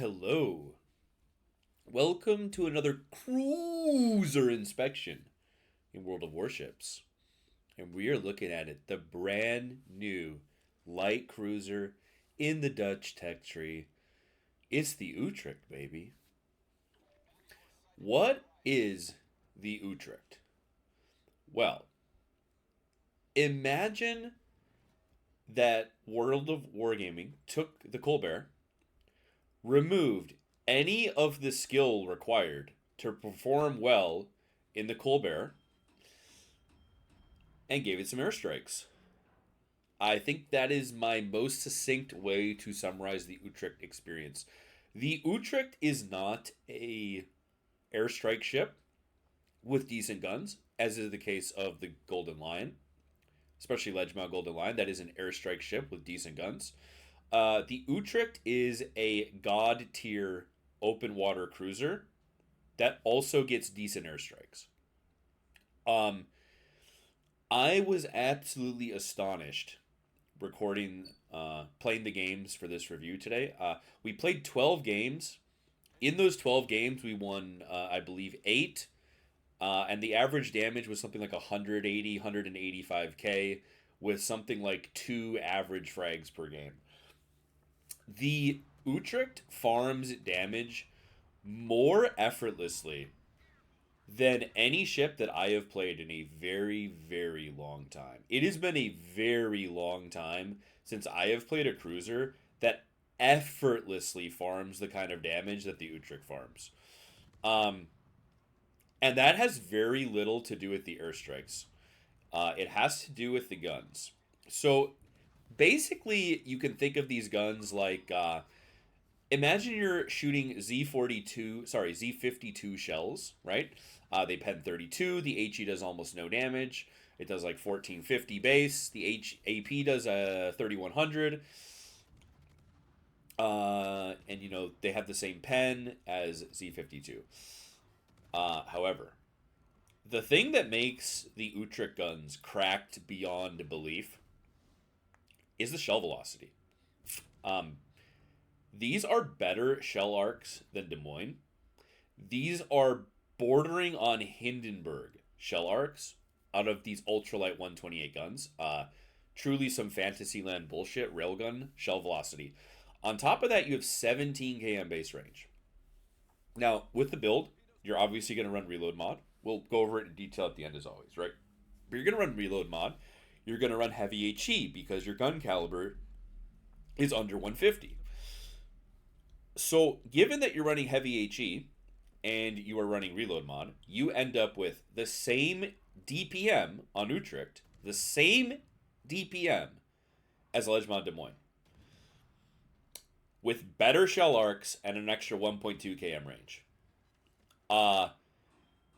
Hello. Welcome to another cruiser inspection in World of Warships. And we are looking at it, the brand new light cruiser in the Dutch tech tree. It's the Utrecht, baby. What is the Utrecht? Well, imagine that World of Wargaming took the Colbert, removed any of the skill required to perform well in the Colbert, and gave it some airstrikes. I think that is my most succinct way to summarize the Utrecht experience. The Utrecht is not a airstrike ship with decent guns, as is the case of the Golden Lion, especially Ledgemount Golden Lion. That is an airstrike ship with decent guns. The Utrecht is a god tier open water cruiser that also gets decent airstrikes. Um, I was absolutely astonished playing the games for this review today. We played 12 games. In those 12 games, we won, I believe, 8. And the average damage was something like 180, 185k, with something like 2 average frags per game. The Utrecht farms damage more effortlessly than any ship that I have played in a very, very long time. It has been a very long time since I have played a cruiser that effortlessly farms the kind of damage that the Utrecht farms. Um, and that has very little to do with the airstrikes. It has to do with the guns. So basically, you can think of these guns like imagine you're shooting Z52 shells, right? They pen 32. The HE does almost no damage. It does like 1450 base. The AP does 3100. And they have the same pen as Z52. However, the thing that makes the Utrecht guns cracked beyond belief is the shell velocity. Um, these are better shell arcs than Des Moines. These are bordering on Hindenburg shell arcs out of these ultralight 128 guns. Truly some Fantasyland bullshit railgun shell velocity. On top of that, you have 17 km base range. Now, with the build, you're obviously going to run reload mod. We'll go over it in detail at the end as always, right? But you're going to run reload mod. You're going to run heavy HE because your gun caliber is under 150. So, given that you're running heavy HE and you are running reload mod, you end up with the same DPM on Utrecht, the same DPM as Ledgemont Des Moines, with better shell arcs and an extra 1.2 km range.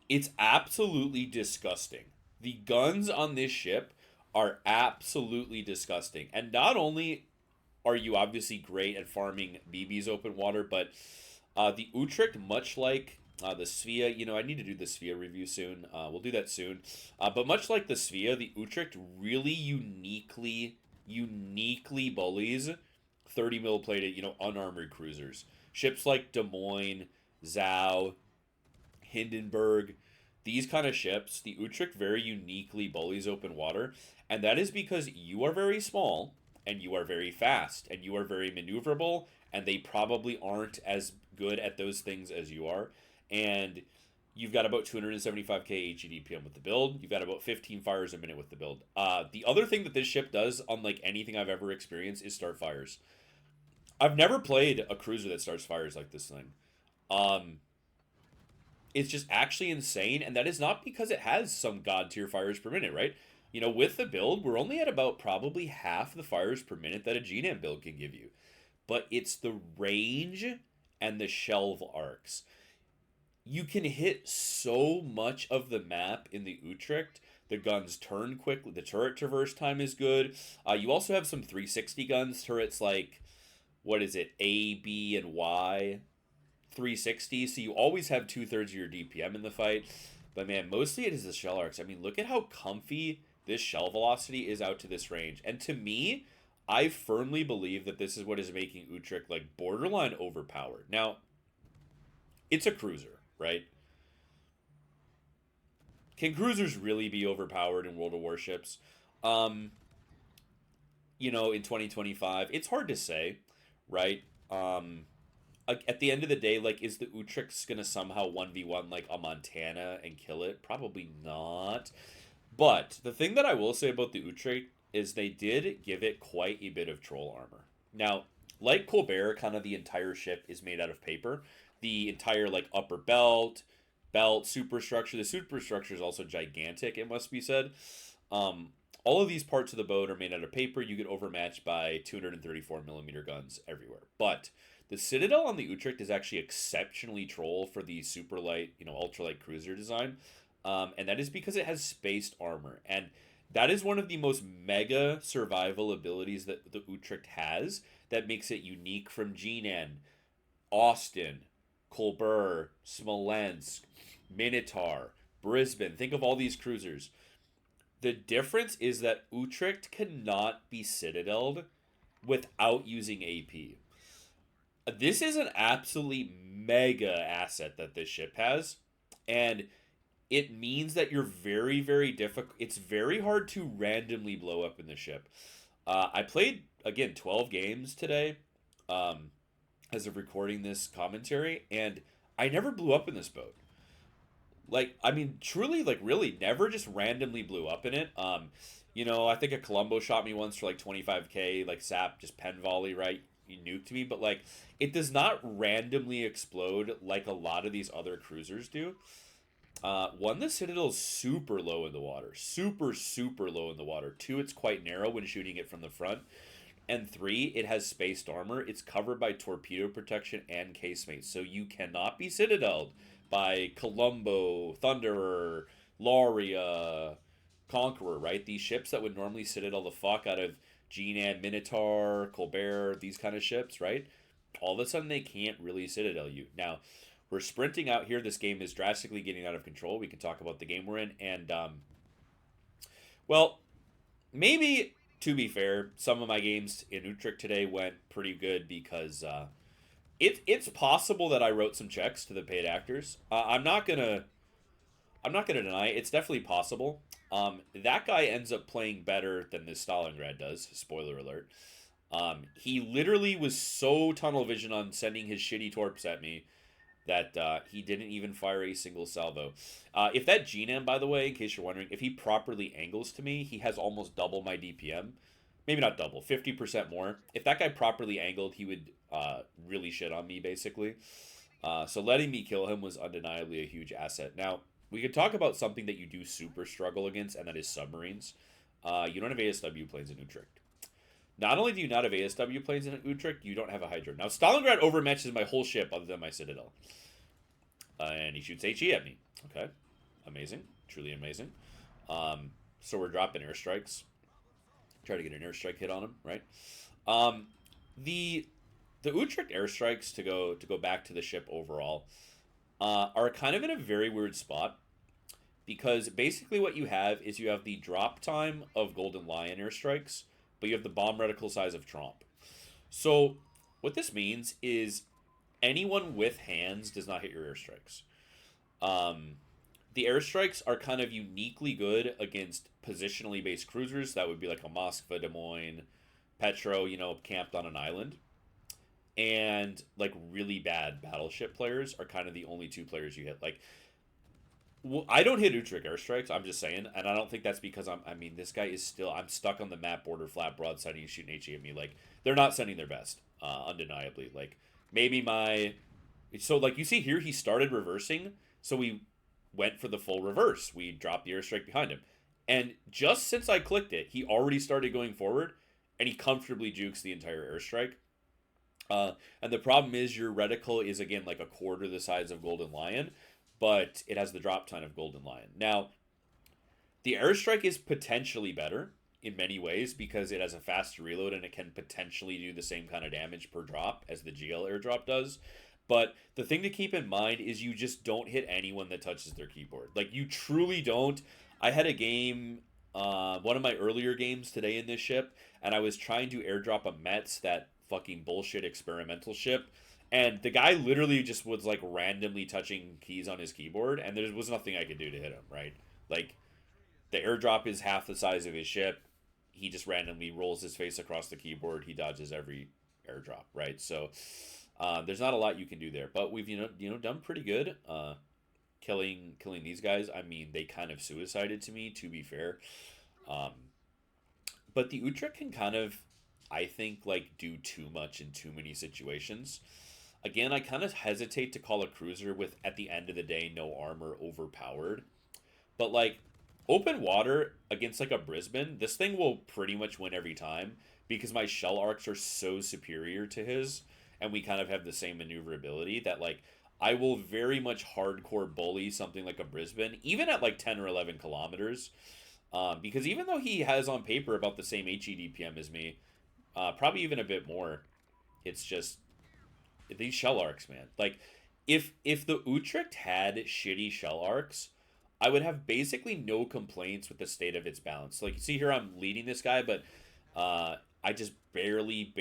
It's absolutely disgusting. The guns on this ship are absolutely disgusting. And not only are you obviously great at farming BB's open water, but the Utrecht, much like the Svea, I need to do the Svea review soon. We'll do that soon. But much like the Svea, the Utrecht really uniquely bullies 30 mil plated, unarmored cruisers. Ships like Des Moines, Zhao, Hindenburg, these kind of ships, the Utrecht very uniquely bullies open water, and that is because you are very small, and you are very fast, and you are very maneuverable, and they probably aren't as good at those things as you are, and you've got about 275k HEDPM with the build. You've got about 15 fires a minute with the build. The other thing that this ship does, unlike anything I've ever experienced, is start fires. I've never played a cruiser that starts fires like this thing. It's just actually insane, and that is not because it has some god tier fires per minute, right? With the build, we're only at about probably half the fires per minute that a GNAM build can give you. But it's the range and the shelve arcs. You can hit so much of the map in the Utrecht. The guns turn quickly. The turret traverse time is good. You also have some 360 guns. Turrets like, what is it, A, B, and Y 360. So you always have 2/3 of your DPM in the fight. But man, mostly it is the shell arcs. I mean, look at how comfy this shell velocity is out to this range. And to me, I firmly believe that this is what is making Utrecht like borderline overpowered. Now, it's a cruiser, right? Can cruisers really be overpowered in World of Warships? Um, in 2025, it's hard to say, right? At the end of the day, like, is the Utrecht gonna somehow 1v1 like a Montana and kill it? Probably not. But the thing that I will say about the Utrecht is they did give it quite a bit of troll armor. Now, like Colbert, kind of the entire ship is made out of paper. The entire like upper belt, superstructure. The superstructure is also gigantic, it must be said. Um, all of these parts of the boat are made out of paper. You get overmatched by 234 millimeter guns everywhere. But the Citadel on the Utrecht is actually exceptionally troll for the super light, ultralight cruiser design. And that is because it has spaced armor. And that is one of the most mega survival abilities that the Utrecht has that makes it unique from Jinan, Austin, Colbert, Smolensk, Minotaur, Brisbane. Think of all these cruisers. The difference is that Utrecht cannot be citadeled without using AP. This is an absolutely mega asset that this ship has, and it means that you're very, very difficult. It's very hard to randomly blow up in the ship. I played again 12 games today, um, as of recording this commentary, and I never blew up in this boat. Like, I mean, truly, like, really, never just randomly blew up in it. I think a Colombo shot me once for like 25k, like sap, just pen volley, right? He nuked me, but like, it does not randomly explode like a lot of these other cruisers do. One, the Citadel is super low in the water. Super, super low in the water. Two, it's quite narrow when shooting it from the front. And three, it has spaced armor. It's covered by torpedo protection and casemate. So you cannot be citadeled by Colombo, Thunderer, Lauria, Conqueror, right? These ships that would normally citadel the fuck out of Jinan, Minotaur, Colbert, these kind of ships, right? All of a sudden they can't really citadel you. Now, we're sprinting out here. This game is drastically getting out of control. We can talk about the game we're in. And, well, maybe to be fair, some of my games in Utrecht today went pretty good because it's possible that I wrote some checks to the paid actors. I'm not gonna deny it. It's definitely possible. That guy ends up playing better than this Stalingrad does. Spoiler alert. He literally was so tunnel vision on sending his shitty torps at me that he didn't even fire a single salvo. If that GNAM, by the way, in case you're wondering, if he properly angles to me, he has almost double my DPM. Maybe not double, 50% more. If that guy properly angled, he would really shit on me, basically. So letting me kill him was undeniably a huge asset. Now, we could talk about something that you do super struggle against, and that is submarines. You don't have ASW planes in Utrecht. Not only do you not have ASW planes in Utrecht, you don't have a Hydra. Now, Stalingrad overmatches my whole ship other than my Citadel. And he shoots HE at me. Okay. Amazing. Truly amazing. So we're dropping airstrikes. Try to get an airstrike hit on him, right? The Utrecht airstrikes, to go back to the ship overall, are kind of in a very weird spot. Because basically what you have is you have the drop time of Golden Lion airstrikes, but you have the bomb reticle size of Tromp. So what this means is anyone with hands does not hit your airstrikes. The airstrikes are kind of uniquely good against positionally based cruisers. That would be like a Moskva, Des Moines, Petro, camped on an island. And like really bad battleship players are kind of the only two players you hit. Like, I don't hit Utrecht airstrikes. I'm just saying, and I don't think that's because this guy is still. I'm stuck on the map border, flat broadside, and he's shooting HE at me. Like, they're not sending their best, undeniably. Like, maybe so like you see here, he started reversing, so we went for the full reverse. We dropped the airstrike behind him, and just since I clicked it, he already started going forward, and he comfortably jukes the entire airstrike. And the problem is your reticle is again like a quarter the size of Golden Lion, but it has the drop time of Golden Lion. Now, the airstrike is potentially better in many ways because it has a faster reload and it can potentially do the same kind of damage per drop as the GL airdrop does. But the thing to keep in mind is you just don't hit anyone that touches their keyboard. Like, you truly don't. I had a game one of my earlier games today in this ship, and I was trying to airdrop a Mets, that fucking bullshit experimental ship, and the guy literally just was like randomly touching keys on his keyboard, and there was nothing I could do to hit him, right? Like, the airdrop is half the size of his ship. He just randomly rolls his face across the keyboard. He dodges every airdrop, right? So there's not a lot you can do there, but we've done pretty good. Killing these guys. I mean, they kind of suicided to me, to be fair. Um, but the Utrecht can kind of, I think, like, do too much in too many situations. Again, I kind of hesitate to call a cruiser with, at the end of the day, no armor overpowered. But like, open water against like a Brisbane, this thing will pretty much win every time because my shell arcs are so superior to his, and we kind of have the same maneuverability that, like, I will very much hardcore bully something like a Brisbane, even at like 10 or 11 kilometers. Because even though he has on paper about the same HEDPM as me, probably even a bit more, it's just these shell arcs, man. Like, if the Utrecht had shitty shell arcs, I would have basically no complaints with the state of its balance. Like, you see here, I'm leading this guy, but I just barely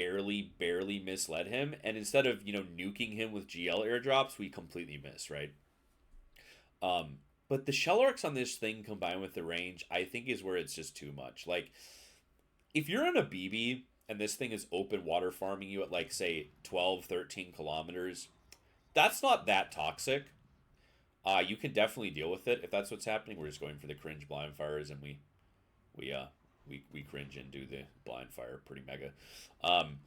misled him, and instead of nuking him with GL airdrops, we completely miss, right? But the shell arcs on this thing combined with the range, I think, is where it's just too much. Like, if you're on a BB and this thing is open water farming you at, like, say 12, 13 kilometers, that's not that toxic. You can definitely deal with it if that's what's happening. We're just going for the cringe blind fires, and we cringe and do the blind fire pretty mega. Um,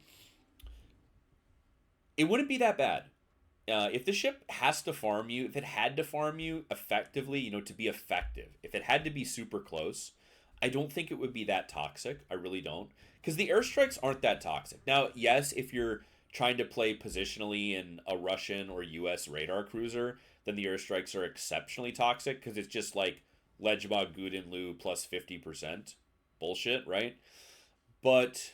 it wouldn't be that bad. If the ship has to farm you, if it had to farm you effectively, to be effective, if it had to be super close, I don't think it would be that toxic. I really don't. Because the airstrikes aren't that toxic. Now, yes, if you're trying to play positionally in a Russian or US radar cruiser, then the airstrikes are exceptionally toxic because it's just like Legba Guden Lu plus 50% bullshit, right? But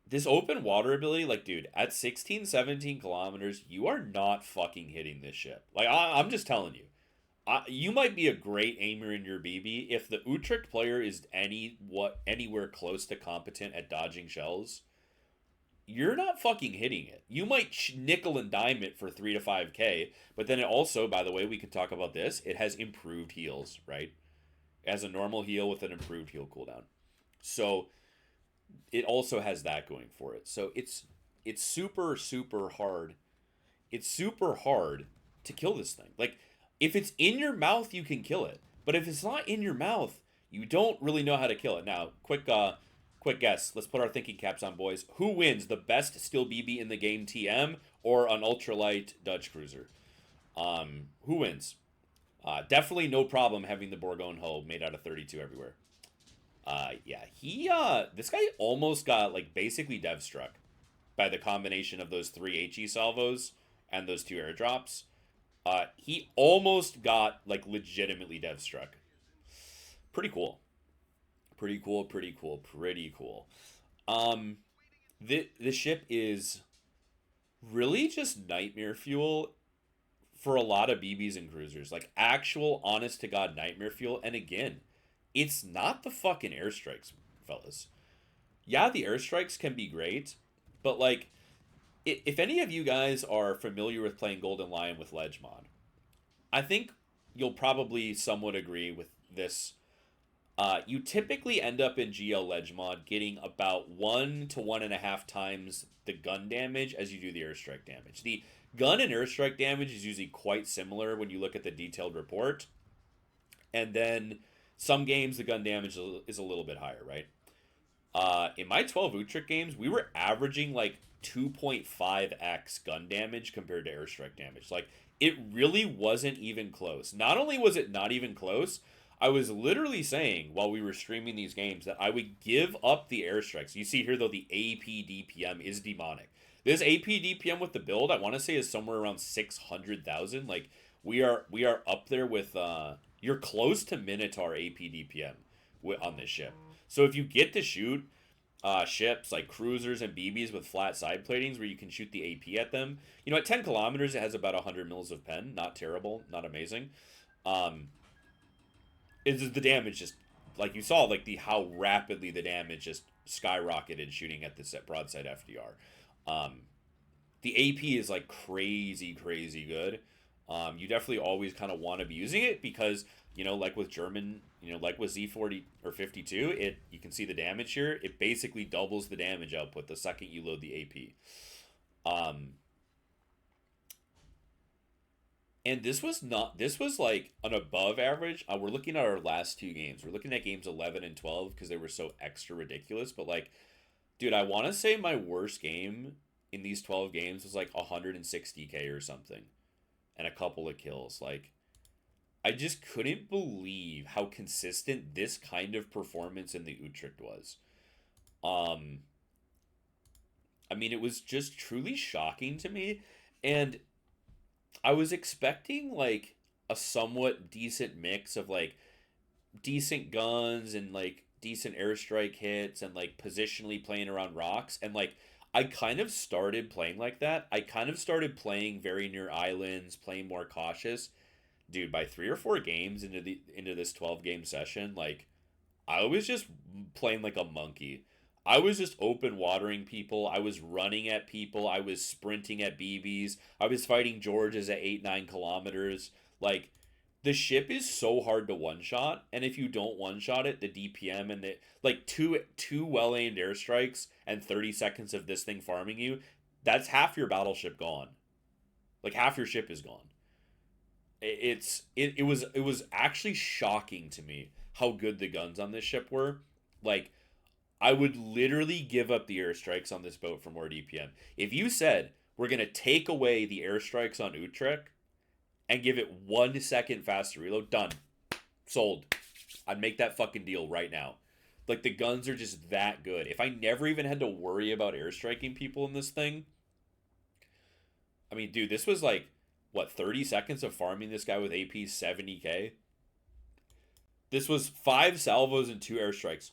this open water ability, like, dude, at 16, 17 kilometers, you are not fucking hitting this ship. Like, I'm just telling you. You might be a great aimer in your BB. If the Utrecht player is anywhere close to competent at dodging shells, you're not fucking hitting it. You might nickel and dime it for 3 to 5k, but then it also, by the way, we can talk about this, it has improved heals, right? It has a normal heal with an improved heal cooldown. So it also has that going for it. So it's super hard. It's super hard to kill this thing. Like, if it's in your mouth, you can kill it. But if it's not in your mouth, you don't really know how to kill it. Now, quick guess. Let's put our thinking caps on, boys. Who wins, the best steel BB in the game, TM, or an ultralight Dutch cruiser? Who wins? Definitely no problem having the Bourgogne hull made out of 32 everywhere. This guy almost got, like, basically dev struck by the combination of those 3 HE salvos and those 2 airdrops. He almost got, like, legitimately dev struck. Pretty cool. Pretty cool. The ship is really just nightmare fuel for a lot of BBs and cruisers. Like, actual, honest to God nightmare fuel. And again, it's not the fucking airstrikes, fellas. Yeah, the airstrikes can be great, but, like, if any of you guys are familiar with playing Golden Lion with Ledge Mod, I think you'll probably somewhat agree with this. You typically end up in GL Ledge Mod getting about 1 to 1.5 times the gun damage as you do the airstrike damage. The gun and airstrike damage is usually quite similar when you look at the detailed report. And then some games, the gun damage is a little bit higher, right? In my 12 Utrecht games, we were averaging like 2.5x gun damage compared to airstrike damage. Like, it really wasn't even close. Not only was it not even close, I was literally saying while we were streaming these games that I would give up the airstrikes. You see here, though, the AP DPM is demonic. This AP DPM with the build, I want to say, is somewhere around 600,000. Like, we are up there with you're close to Minotaur AP DPM on this ship. So if you get to shoot ships like cruisers and BBs with flat side platings where you can shoot the AP at them, at 10 kilometers, it has about 100 mils of pen. Not terrible, not amazing. is the damage just like you saw, like the how rapidly the damage just skyrocketed shooting at the broadside FDR. Um, the AP is like crazy, crazy good. You definitely always kind of want to be using it because like with German, like with Z40 or 52, you can see the damage here. It basically doubles the damage output the second you load the AP. And this was like an above average. We're looking at our last two games. We're looking at games 11 and 12 because they were so extra ridiculous. But like, dude, I want to say my worst game in these 12 games was like 160k or something and a couple of kills. Like, I just couldn't believe how consistent this kind of performance in the Utrecht was. Um, I mean, it was just truly shocking to me. And I was expecting like a somewhat decent mix of like decent guns and like decent airstrike hits and like positionally playing around rocks, and like I kind of started playing like that. I kind of started playing very near islands, playing more cautious. Dude, by 3 or 4 games into this 12 game session, like I was just playing like a monkey. I was just open watering people. I was running at people. I was sprinting at BBs. I was fighting Georges at 8-9 kilometers. Like, the ship is so hard to one shot, and if you don't one shot it, the DPM and the like two well aimed airstrikes and 30 seconds of this thing farming you, that's half your battleship gone. Like half your ship is gone. It was actually shocking to me how good the guns on this ship were. Like, I would literally give up the airstrikes on this boat for more DPM. If you said we're gonna take away the airstrikes on Utrecht and give it 1 second faster reload, done, sold. I'd make that fucking deal right now. Like, the guns are just that good. If I never even had to worry about airstriking people in this thing, I mean, dude, this was like what 30 seconds of farming this guy with AP 70k. This was 5 salvos and 2 airstrikes.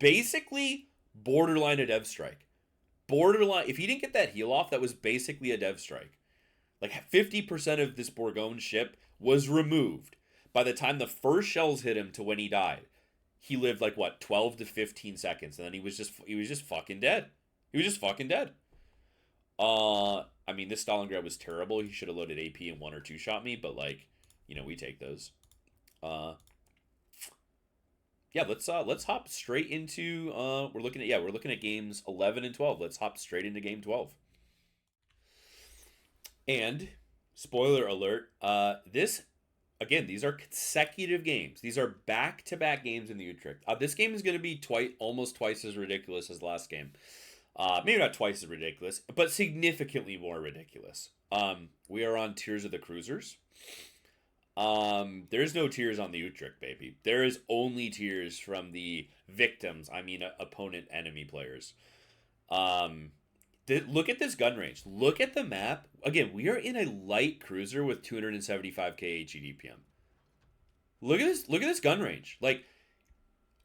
Basically, borderline a dev strike. Borderline. If he didn't get that heal off, that was basically a dev strike. Like 50% of this Bourgogne ship was removed by the time the first shells hit him to when he died. He lived like what 12 to 15 seconds, and then he was just fucking dead. He was just fucking dead. I mean, this Stalingrad was terrible. He should have loaded AP and 1 or 2 shot me, but like, we take those. Yeah, let's hop straight into we're looking at games 11 and 12. Let's hop straight into game 12. And spoiler alert, this again, these are consecutive games. These are back-to-back games in the Utrecht. This game is going to be almost twice as ridiculous as last game. Maybe not twice as ridiculous, but significantly more ridiculous. We are on Tears of the Cruisers. There's no tears on the Utrecht, baby. There is only tears from the victims. I mean, opponent enemy players. Look at this gun range. Look at the map. Again, we are in a light cruiser with 275k HEDPM. Look at this. Look at this gun range. Like,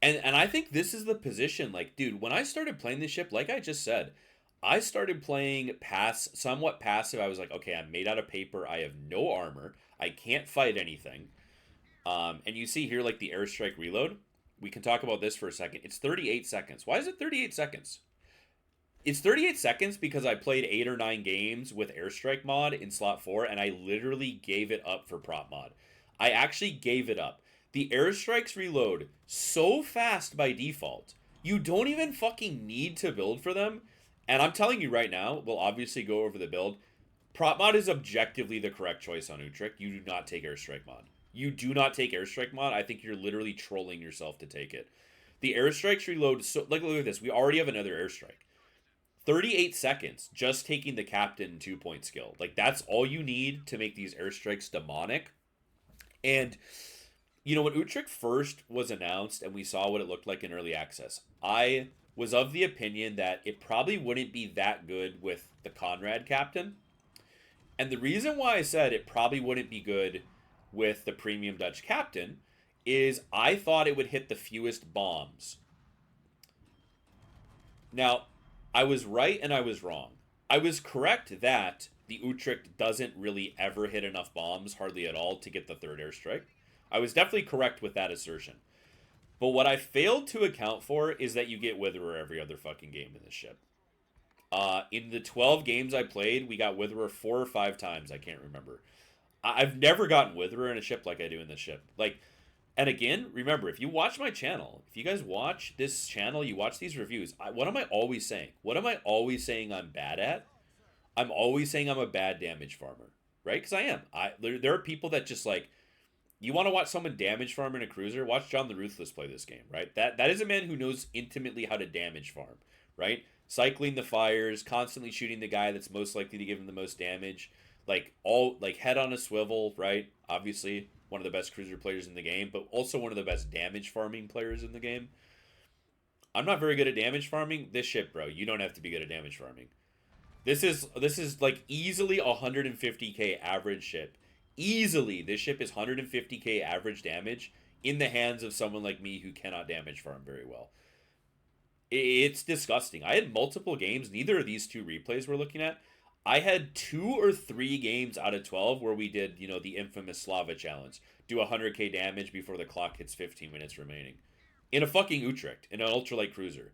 and I think this is the position. Like, dude, when I started playing this ship, like I just said, I started playing somewhat passive. I was like, okay, I'm made out of paper. I have no armor. I can't fight anything. And you see here, like, the airstrike reload. We can talk about this for a second. It's 38 seconds. Why is it 38 seconds? It's 38 seconds because I played 8 or 9 games with airstrike mod in slot 4, and I literally gave it up for prop mod. I actually gave it up. The airstrikes reload so fast by default. You don't even fucking need to build for them. And I'm telling you right now, we'll obviously go over the build. Prop mod is objectively the correct choice on Utrecht. You do not take airstrike mod. You do not take airstrike mod. I think you're literally trolling yourself to take it. The airstrikes reload so, like, look at this. We already have another airstrike. 38 seconds just taking the captain 2-point skill. Like, that's all you need to make these airstrikes demonic. And when Utrecht first was announced and we saw what it looked like in early access, I was of the opinion that it probably wouldn't be that good with the Conrad captain. And the reason why I said it probably wouldn't be good with the premium Dutch captain is I thought it would hit the fewest bombs. Now, I was right and I was wrong. I was correct that the Utrecht doesn't really ever hit enough bombs, hardly at all, to get the third airstrike. I was definitely correct with that assertion. But what I failed to account for is that you get Witherer every other fucking game in this ship. In the 12 games I played, we got Witherer 4 or 5 times. I can't remember. I've never gotten Witherer in a ship like I do in this ship. Like, and again, remember, if you watch my channel, if you guys watch this channel, you watch these reviews, what am I always saying? What am I always saying I'm bad at? I'm always saying I'm a bad damage farmer, right? Because I am. There are people that just like, you want to watch someone damage farm in a cruiser? Watch John the Ruthless play this game, right? That is a man who knows intimately how to damage farm, right? Cycling the fires, constantly shooting the guy that's most likely to give him the most damage, like head on a swivel, right? Obviously, one of the best cruiser players in the game, but also one of the best damage farming players in the game. I'm not very good at damage farming. This ship, bro, you don't have to be good at damage farming. This is like easily 150k average ship. Easily, this ship is 150k average damage in the hands of someone like me who cannot damage farm very well. It's disgusting. I had multiple games. Neither of these two replays we're looking at. I had 2 or 3 games out of 12 where we did, the infamous Slava challenge. Do 100k damage before the clock hits 15 minutes remaining. In a fucking Utrecht, in an ultralight cruiser.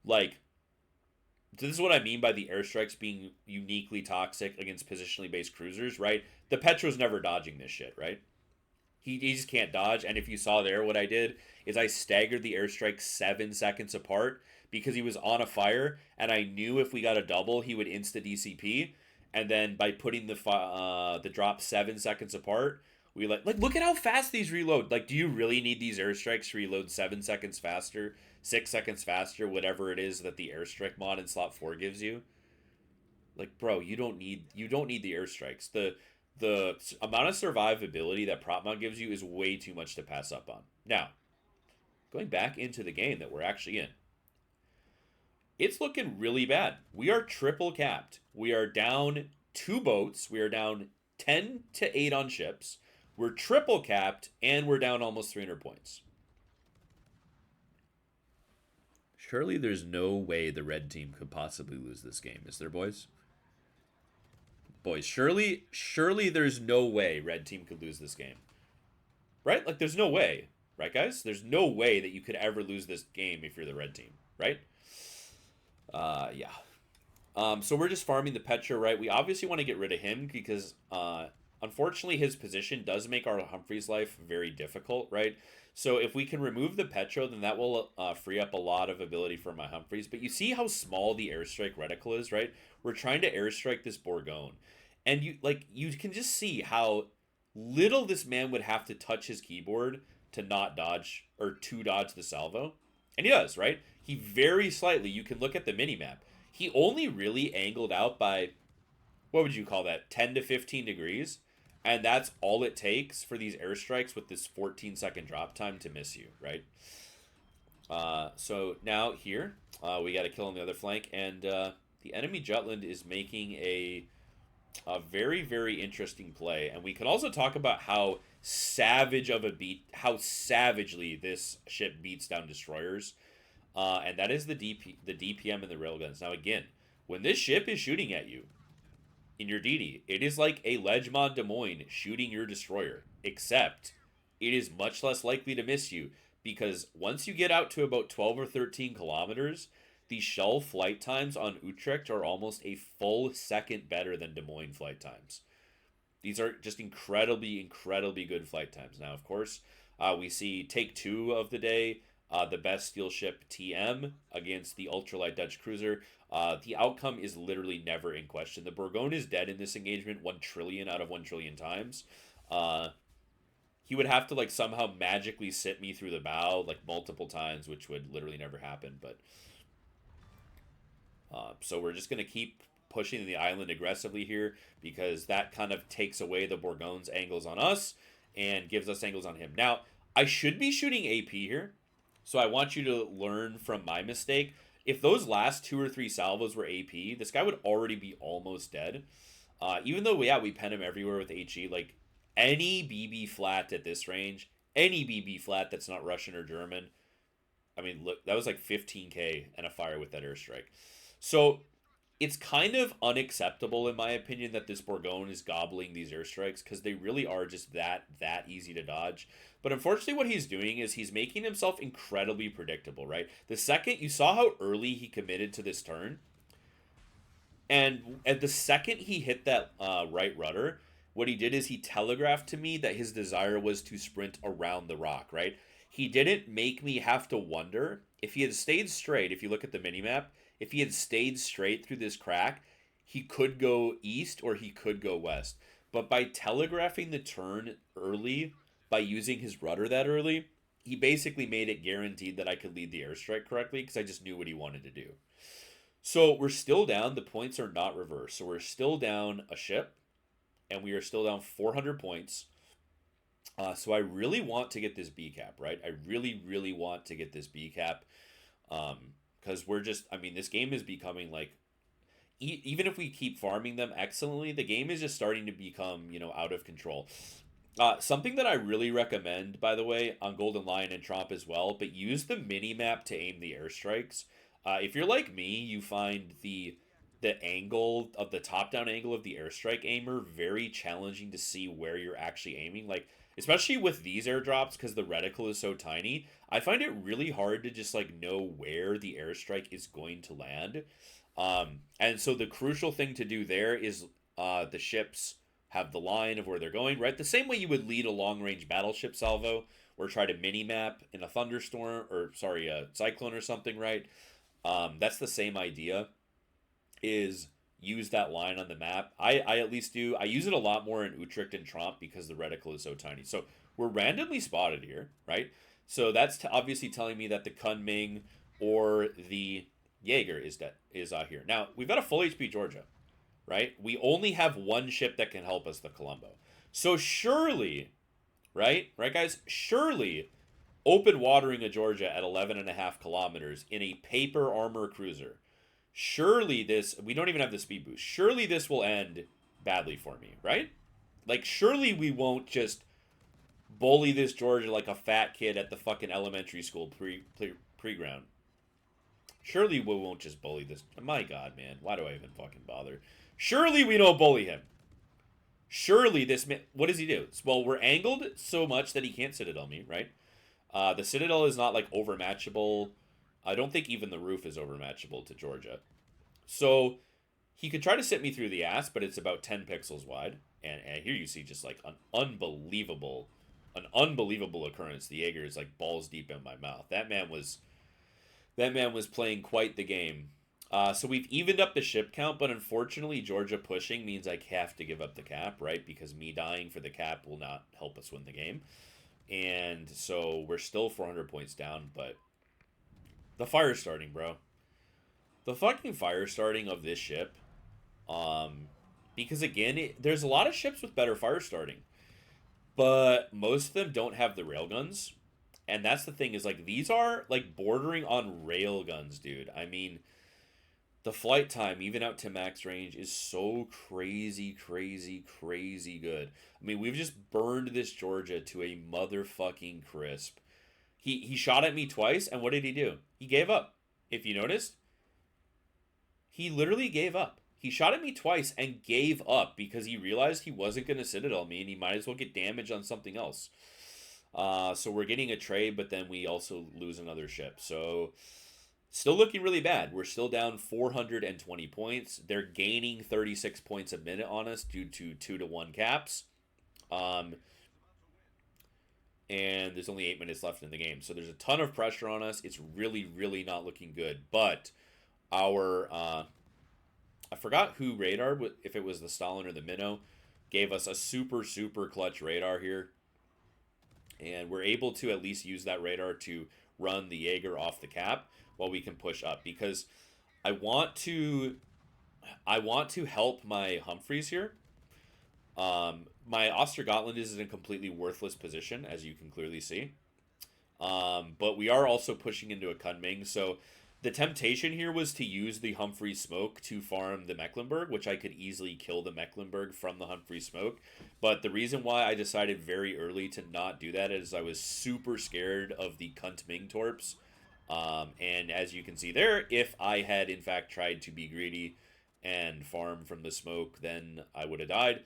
Like, this is what I mean by the airstrikes being uniquely toxic against positionally based cruisers, right? The Petro's never dodging this shit, right? He just can't dodge. And if you saw there, what I did is I staggered the airstrike 7 seconds apart because he was on a fire, and I knew if we got a double, he would insta DCP. And then by putting the drop 7 seconds apart, we look at how fast these reload. Like, do you really need these airstrikes to reload 7 seconds faster, 6 seconds faster, whatever it is that the airstrike mod in slot 4 gives you? Like, bro, you don't need the airstrikes. The amount of survivability that prop mod gives you is way too much to pass up on. Now, going back into the game that we're actually in, it's looking really bad. We are triple capped. We are down 2 boats. We are down 10 to 8 on ships. We're triple capped, and we're down almost 300 points. Surely there's no way the red team could possibly lose this game, is there, boys? Boys, surely there's no way red team could lose this game. Right? Like, there's no way. Right, guys? There's no way that you could ever lose this game if you're the red team. Right? Yeah. So we're just farming the Petra, right? We obviously want to get rid of him because, unfortunately, his position does make our Humphreys life very difficult, right? So if we can remove the Petro, then that will free up a lot of ability for my Humphreys. But you see how small the airstrike reticle is, right? We're trying to airstrike this Bourgogne. And you can just see how little this man would have to touch his keyboard to not dodge or to dodge the salvo. And he does, right? He very slightly, you can look at the minimap. He only really angled out by, what would you call that, 10 to 15 degrees. And that's all it takes for these airstrikes with this 14-second drop time to miss you, right? So now here, we got to kill on the other flank. And the enemy Jutland is making a very, very interesting play. And we can also talk about how savagely this ship beats down destroyers. And that is the DPM and the railguns. Now, again, when this ship is shooting at you in your DD, it is like a Ledgemont Des Moines shooting your destroyer, except it is much less likely to miss you because once you get out to about 12 or 13 kilometers, the shell flight times on Utrecht are almost a full second better than Des Moines flight times. These are just incredibly, incredibly good flight times. Now, of course, we see take 2 of the day, the best steel ship TM against the ultralight Dutch cruiser. The outcome is literally never in question. The Bourgogne is dead in this engagement 1 trillion out of 1 trillion times. He would have to somehow magically sit me through the bow multiple times, which would literally never happen. But so we're just going to keep pushing the island aggressively here because that kind of takes away the Bourgogne's angles on us and gives us angles on him. Now, I should be shooting AP here. So I want you to learn from my mistake. If those last 2 or 3 salvos were AP, this guy would already be almost dead. Even though, we pen him everywhere with HE. Any BB flat at this range, any BB flat that's not Russian or German. I mean, look, that was 15k and a fire with that airstrike. So it's kind of unacceptable in my opinion that this Bourgogne is gobbling these airstrikes because they really are just that easy to dodge. But unfortunately, what he's doing is he's making himself incredibly predictable. Right, the second you saw how early he committed to this turn, and at the second he hit that right rudder, what he did is he telegraphed to me that his desire was to sprint around the rock. Right, he didn't make me have to wonder if he had stayed straight. If you look at the mini map, if he had stayed straight through this crack, he could go east or he could go west. But by telegraphing the turn early, by using his rudder that early, he basically made it guaranteed that I could lead the airstrike correctly because I just knew what he wanted to do. So we're still down. The points are not reversed. So we're still down a ship, and we are still down 400 points. So I really want to get this B cap, right? I really, really want to get this B cap. Because we're just, I mean, this game is becoming like, even if we keep farming them excellently, the game is just starting to become, out of control. Something that I really recommend, by the way, on Golden Lion and Tromp as well, but use the mini map to aim the airstrikes. If you're like me, you find the angle of the top down angle of the airstrike aimer very challenging to see where you're actually aiming. Like, especially with these airdrops, because the reticle is so tiny, I find it really hard to just like know where the airstrike is going to land. And so the crucial thing to do there is the ships have the line of where they're going, right? The same way you would lead a long range battleship salvo or try to mini map in a thunderstorm or sorry, a cyclone or something, right? That's the same idea, is use that line on the map. I at least do. I use it a lot more in Utrecht and Tromp because the reticle is so tiny. So we're randomly spotted here, right? So that's obviously telling me that the Kunming or the Jaeger is here. Now, we've got a full HP Georgia, right? We only have one ship that can help us, the Colombo. So surely, right, guys? Surely open watering a Georgia at 11.5 kilometers in a paper armor cruiser. Surely this, we don't even have the speed boost. Surely this will end badly for me, right? Like, surely we won't just bully this Georgia like a fat kid at the fucking elementary school pre-ground. Surely we won't just bully this. My God, man. Why do I even fucking bother? Surely we don't bully him. Surely this man, what does he do? Well, we're angled so much that he can't citadel me, right? The citadel is not like overmatchable. I don't think even the roof is overmatchable to Georgia. So he could try to sit me through the ass, but it's about 10 pixels wide. And here you see just like an unbelievable occurrence. The Jaeger is like balls deep in my mouth. That man was playing quite the game. So we've evened up the ship count, but unfortunately Georgia pushing means I have to give up the cap, right? Because me dying for the cap will not help us win the game. And so we're still 400 points down, but the fire starting, bro. The fucking fire starting of this ship. Because again, there's a lot of ships with better fire starting, but most of them don't have the railguns. And that's the thing, is like these are like bordering on railguns, dude. I mean, the flight time, even out to max range, is so crazy good. I mean, we've just burned this Georgia to a motherfucking crisp. He shot at me twice, and what did he do? He gave up. If you noticed, he literally gave up. He shot at me twice and gave up because he realized he wasn't going to citadel me, and he might as well get damage on something else. So we're getting a trade, but then we also lose another ship. So still looking really bad. We're still down 420 points. They're gaining 36 points a minute on us due to 2-to-1 caps. And there's only 8 minutes left in the game. So there's a ton of pressure on us. It's really not looking good. But our, I forgot who radar, if it was the Stalin or the Minnow, gave us a super clutch radar here. And we're able to at least use that radar to run the Jaeger off the cap while we can push up. Because I want to help my Humphreys here. My Ostergotland is in a completely worthless position, as you can clearly see. But we are also pushing into a Kunming, so the temptation here was to use the Humphrey smoke to farm the Mecklenburg, which I could easily kill the Mecklenburg from the Humphrey smoke. But the reason why I decided very early to not do that is I was super scared of the Kunming torps. And as you can see there, if I had in fact tried to be greedy, and farm from the smoke, then I would have died.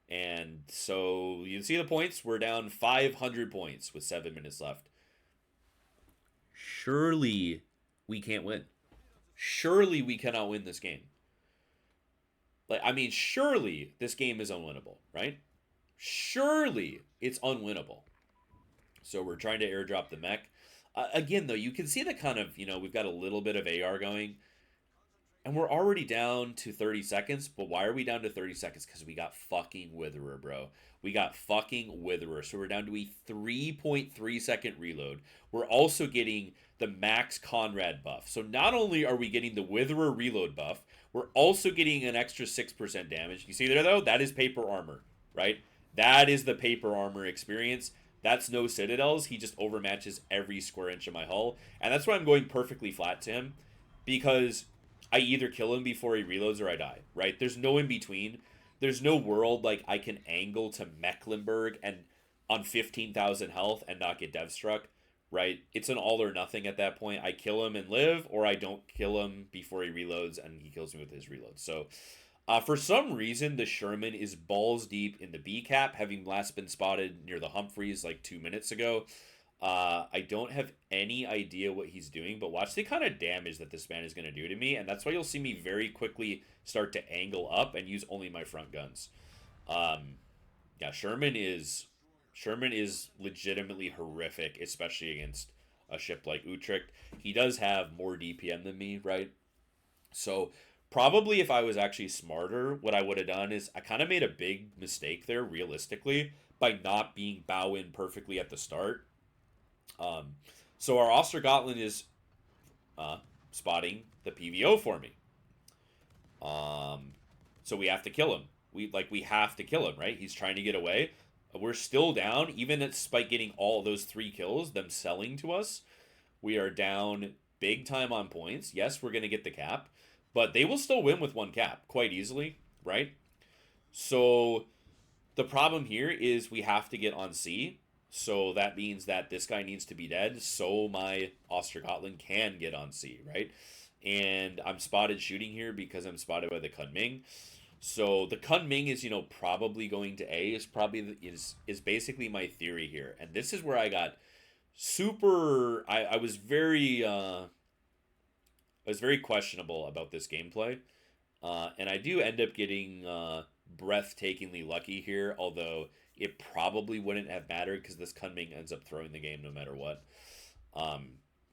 And so you see the points. We're down 500 points with 7 minutes left. Surely we can't win. Surely we cannot win this game. Like, I mean, surely this game is unwinnable, right? Surely it's unwinnable. So we're trying to airdrop the mech. Again, though, you can see the kind of, we've got a little bit of AR going. And we're already down to 30 seconds. But why are we down to 30 seconds? Because we got fucking Witherer, bro. We got fucking Witherer. So we're down to a 3.3 second reload. We're also getting the max Conrad buff. So not only are we getting the Witherer reload buff, we're also getting an extra 6% damage. You see there, though? That is paper armor, right? That is the paper armor experience. That's no Citadels. He just overmatches every square inch of my hull. And that's why I'm going perfectly flat to him. Because I either kill him before he reloads or I die, right? There's no in between. There's no world like I can angle to Mecklenburg and on 15,000 health and not get dev struck, right? It's an all or nothing at that point. I kill him and live, or I don't kill him before he reloads and he kills me with his reload. So for some reason, the Sherman is balls deep in the B cap, having last been spotted near the Humphreys like 2 minutes ago. I don't have any idea what he's doing, but watch the kind of damage that this man is going to do to me, and that's why you'll see me very quickly start to angle up and use only my front guns. Yeah, Sherman is legitimately horrific, especially against a ship like Utrecht. He does have more DPM than me, right? So probably if I was actually smarter, what I would have done is I kind of made a big mistake there, realistically, by not being bow in perfectly at the start. So our Ostergotland is spotting the PVO for me. So we have to kill him. We have to kill him, right? He's trying to get away. We're still down, even despite getting all those 3 kills, them selling to us. We are down big time on points. Yes, we're going to get the cap, but they will still win with 1 cap quite easily, right? So the problem here is we have to get on C. So that means that this guy needs to be dead so my Ostergotland can get on C, right? And I'm spotted shooting here because I'm spotted by the Kunming. So the Kunming is, probably going to A is basically my theory here. And this is where I got super I was very questionable about this gameplay. And I do end up getting breathtakingly lucky here, although it probably wouldn't have mattered because this Kunming ends up throwing the game no matter what.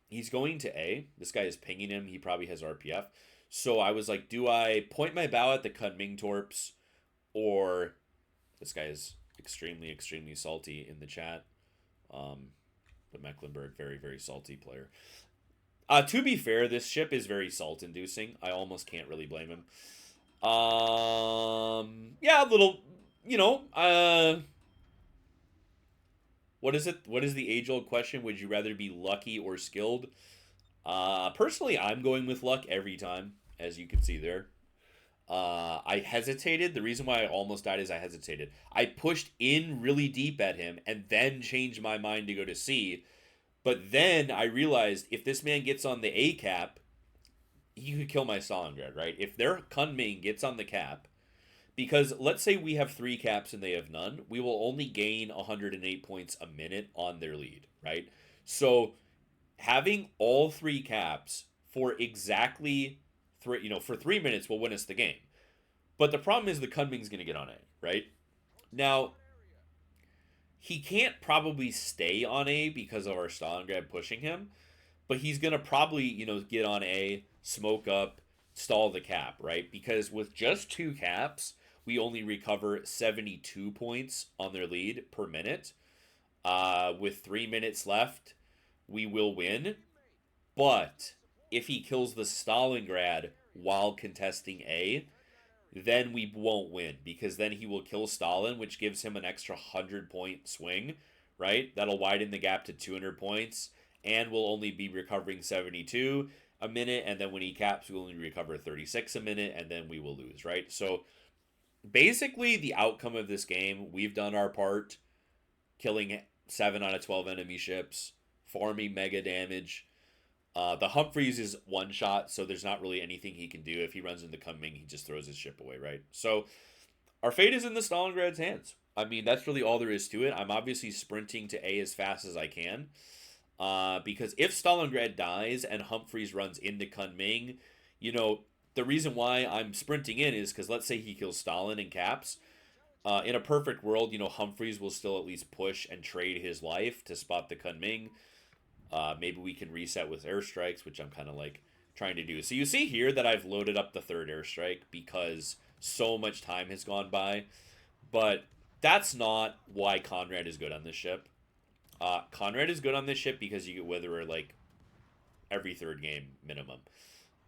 He's going to A. This guy is pinging him. He probably has RPF. So I was like, do I point my bow at the Kunming torps, or this guy is extremely, extremely salty in the chat. The Mecklenburg, very, very salty player. To be fair, this ship is very salt-inducing. I almost can't really blame him. Yeah, a little, what is it? What is the age-old question? Would you rather be lucky or skilled? Personally, I'm going with luck every time, as you can see there. I hesitated. The reason why I almost died is I hesitated. I pushed in really deep at him and then changed my mind to go to C. But then I realized if this man gets on the A cap, he could kill my Stalingrad, right? If their Kunming gets on the cap, because let's say we have 3 caps and they have none, we will only gain 108 points a minute on their lead, right? So having all 3 caps for exactly 3 minutes will win us the game. But the problem is the Kunming's going to get on A, right? Now, he can't probably stay on A because of our Stalingrad pushing him, but he's going to probably, get on A, smoke up, stall the cap, right? Because with just 2 caps, we only recover 72 points on their lead per minute. With 3 minutes left, we will win. But if he kills the Stalingrad while contesting A, then we won't win, because then he will kill Stalin, which gives him an extra 100-point swing, right? That'll widen the gap to 200 points, and we'll only be recovering 72 a minute, and then when he caps, we'll only recover 36 a minute, and then we will lose, right? So basically, the outcome of this game, we've done our part, killing 7 out of 12 enemy ships, farming mega damage. The Humphreys is one shot, so there's not really anything he can do. If he runs into Kunming, he just throws his ship away, right? So our fate is in the Stalingrad's hands. I mean, that's really all there is to it. I'm obviously sprinting to A as fast as I can. Because if Stalingrad dies and Humphreys runs into Kunming, you know, the reason why I'm sprinting in is because let's say he kills Stalin and caps. In a perfect world, you know, Humphreys will still at least push and trade his life to spot the Kunming. Maybe we can reset with airstrikes, which I'm kind of like trying to do. So you see here that I've loaded up the third airstrike because so much time has gone by. But that's not why Conrad is good on this ship. Conrad is good on this ship because you get Witherer like every third game minimum.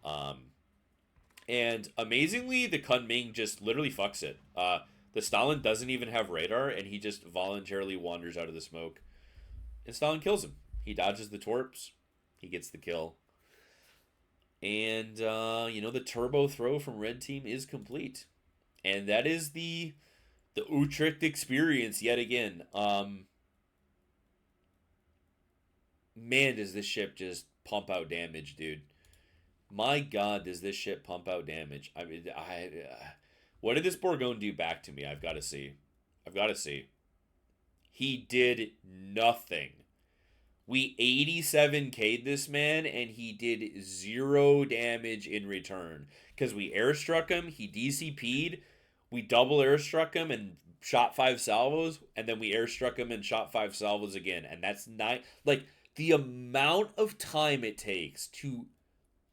Um, and amazingly, the Kunming just literally fucks it. The Stalin doesn't even have radar, and he just voluntarily wanders out of the smoke. And Stalin kills him. He dodges the torps. He gets the kill. And, you know, the turbo throw from Red Team is complete. And that is the Utrecht experience yet again. Man, does this ship just pump out damage, dude. My God, does this ship pump out damage. I mean, what did this Bourgogne do back to me? I've got to see. I've got to see. He did nothing. We 87k'd this man, and he did 0 damage in return. Because we airstruck him, he DCP'd, we double airstruck him and shot 5 salvos, and then we airstruck him and shot 5 salvos again. And that's not, like, the amount of time it takes to,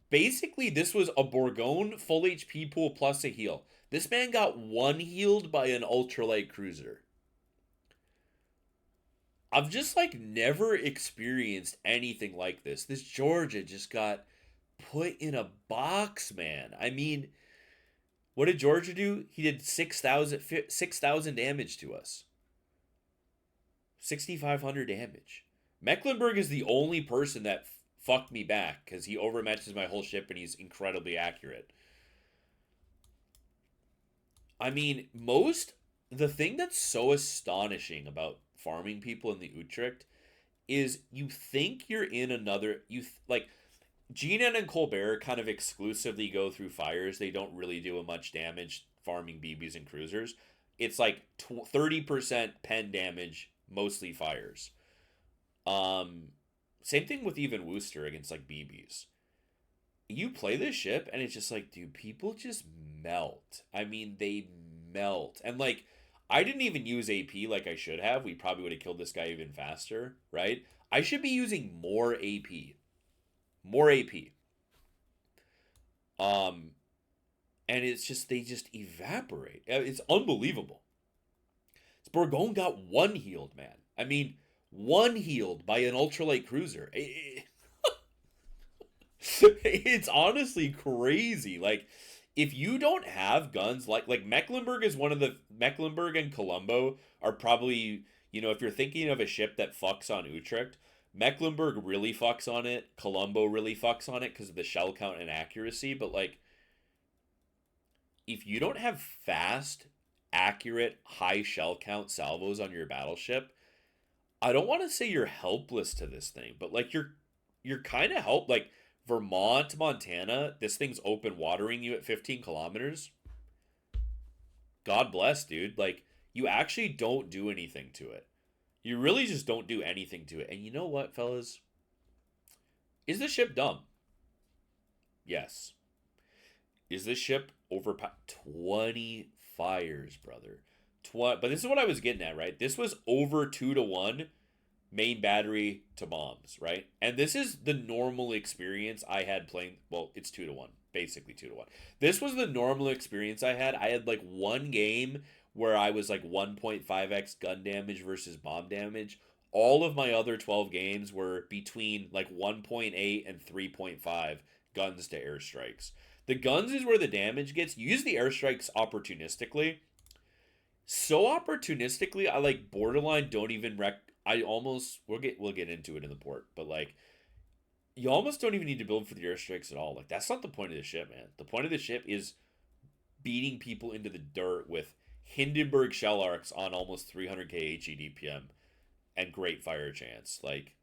basically, this was a Bourgogne full HP pool plus a heal. This man got one healed by an ultralight cruiser. I've just like never experienced anything like this. This Georgia just got put in a box, man. I mean, what did Georgia do? He did 6,000 damage to us. 6,500 damage. Mecklenburg is the only person that fucked me back because he overmatches my whole ship and he's incredibly accurate. I mean, the thing that's so astonishing about farming people in the Utrecht is you think you're in another, like, Gina and Colbert kind of exclusively go through fires. They don't really do much damage farming BBs and cruisers. It's like 30% pen damage, mostly fires. Same thing with even Worcester against like BBs. You play this ship and it's just like, dude, people just melt. I mean, they melt. And like, I didn't even use AP like I should have. We probably would have killed this guy even faster, right? I should be using more AP. More AP. And it's just, they just evaporate. It's unbelievable. This Bourgogne got one healed, man. I mean, one healed by an ultralight cruiser. It's honestly crazy. Like, if you don't have guns like Mecklenburg is one of the Mecklenburg and Colombo are probably, you know, if you're thinking of a ship that fucks on Utrecht, Mecklenburg really fucks on it. Colombo really fucks on it because of the shell count and accuracy. But like, if you don't have fast, accurate, high shell count salvos on your battleship, I don't want to say you're helpless to this thing, but like you're kind of like Vermont, Montana, this thing's open watering you at 15 kilometers. God bless, dude. Like, you actually don't do anything to it. You really just don't do anything to it. And you know what, fellas? Is this ship dumb? Yes. Is this ship overpowered? 20 fires, brother. But this is what I was getting at, right? This was over 2-1 main battery to bombs, right? And this is the normal experience I had playing. Well, it's 2-1, basically 2-1. This was the normal experience I had. I had like one game where I was like 1.5x gun damage versus bomb damage. All of my other 12 games were between like 1.8 and 3.5 guns to airstrikes. The guns is where the damage gets. You use the airstrikes opportunistically. So opportunistically, I like borderline don't even I almost we'll get into it in the port, but like you almost don't even need to build for the airstrikes at all. Like, that's not the point of the ship, man. The point of the ship is beating people into the dirt with Hindenburg shell arcs on almost 300k HE DPM and great fire chance. Like,